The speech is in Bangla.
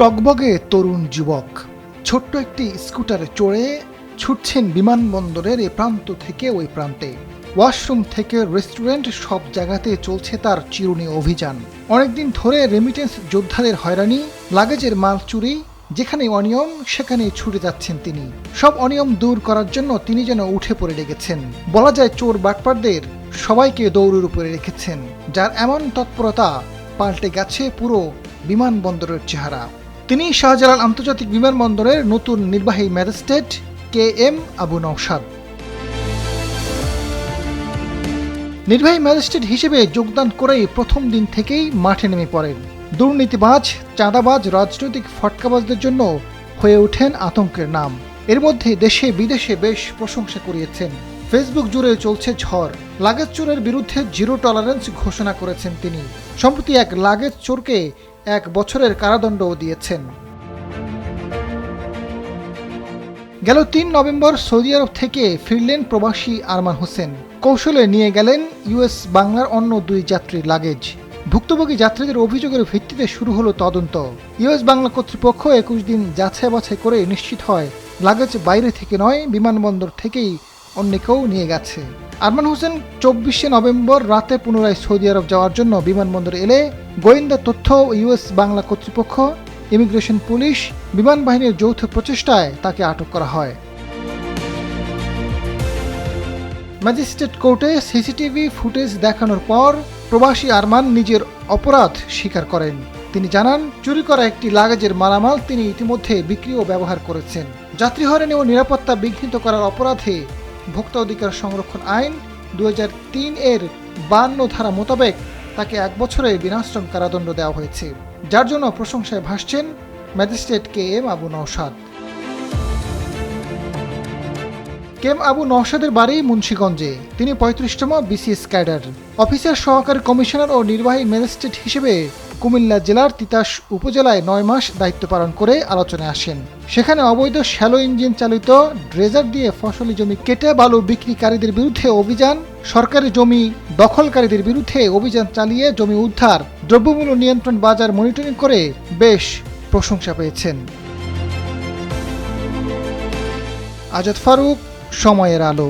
টগবগে তরুণ যুবক ছোট্ট একটি স্কুটারে চড়ে ছুটছেন বিমানবন্দরের এ প্রান্ত থেকে ওই প্রান্তে। ওয়াশরুম থেকে রেস্টুরেন্ট সব জায়গাতে চলছে তার চিরুনি অভিযান। অনেকদিন ধরে রেমিটেন্স যোদ্ধাদের হয়রানি, লাগেজের মাল চুরি, যেখানে অনিয়ম সেখানে ছুটে যাচ্ছেন তিনি। সব অনিয়ম দূর করার জন্য তিনি যেন উঠে পড়ে লেগেছেন। বলা যায় চোর বাটপারদের সবাইকে দৌড়ের উপরে রেখেছেন, যার এমন তৎপরতা পাল্টে গেছে পুরো বিমানবন্দরের চেহারা। তিনি শাহজালাল আন্তর্জাতিক বিমানবন্দরের নতুন নির্বাহী ম্যাজিস্ট্রেট KM আবু নওশাদ। নির্বাহী ম্যাজিস্ট্রেট হিসেবে যোগদান করেই প্রথম দিন থেকেই মাঠে নেমে পড়েন। দুর্নীতিবাজ, চাঁদাবাজ, রাজনৈতিক ফটকাবাজদের জন্য হয়ে ওঠেন আতঙ্কের নাম। এর মধ্যে দেশে বিদেশে বেশ প্রশংসা কুড়িয়েছেন। ফেসবুক জুড়ে চলছে ঝড়। লাগেজ চোরের বিরুদ্ধে জিরো টলারেন্স ঘোষণা করেছেন তিনি। সম্প্রতি এক লাগেজ চোরকে 1 বছরের কারাদণ্ডও দিয়েছেন। গেল 3 নভেম্বর সৌদি আরব থেকে ফিরলেন প্রবাসী আরমান হোসেন। কৌশলে নিয়ে গেলেন US বাংলার অন্য 2 যাত্রীর লাগেজ। ভুক্তভোগী যাত্রীদের অভিযোগের ভিত্তিতে শুরু হলো তদন্ত। US বাংলা কর্তৃপক্ষ 21 দিন যাচাই বাছাই করে নিশ্চিত হয় লাগেজ বাইরে থেকে নয়, বিমানবন্দর থেকেই অন্য কেউ নিয়ে গেছে। আরমান হোসেন 24শে নভেম্বর রাতে পুনরায় সৌদি আরব যাওয়ার জন্য বিমানবন্দরে এলে গোয়েন্দা তথ্য, US বাংলা কর্তৃপক্ষ, ইমিগ্রেশন পুলিশ, বিমান বাহিনীর যৌথ প্রচেষ্টায় তাকে আটক করা হয়। ম্যাজিস্ট্রেট কোর্টে সিসিটিভি ফুটেজ দেখানোর পর প্রবাসী আরমান নিজের অপরাধ স্বীকার করেন। তিনি জানান, চুরি করা একটি লাগেজের মালামাল তিনি ইতিমধ্যে বিক্রি ও ব্যবহার করেছেন। যাত্রী হয়রানি ও নিরাপত্তা বিঘ্নিত করার অপরাধে ভোক্তা অধিকার সংরক্ষণ আইন 2003 এর 52 ধারা মোতাবেক তাকে 1 বছরের বিনাশ্রম কারাদণ্ড দেওয়া হয়েছে, যার জন্য প্রশংসায় ভাসছেন magistrate KM Abu Naushad. KM Abu নওশাদের বাড়ি মুন্সিগঞ্জে। তিনি 35তম BCS ক্যাডার। অফিসার সহকারী কমিশনার ও নির্বাহী ম্যাজিস্ট্রেট হিসেবে কুমিল্লা জেলার তিতাস উপজেলায় 9 মাস দায়িত্ব পালন করে আলোচনায় আসেন। সেখানে অবৈধ শ্যালো ইঞ্জিন চালিত ড্রেজার দিয়ে ফসলি জমি কেটে বালু বিক্রিকারীদের বিরুদ্ধে অভিযান, সরকারি জমি দখলকারীদের বিরুদ্ধে অভিযান চালিয়ে জমি উদ্ধার, দ্রব্যমূল্য নিয়ন্ত্রণ, বাজার মনিটরিং করে বেশ প্রশংসা পেয়েছেন। আজাদ ফারুক, সময়ের আলো।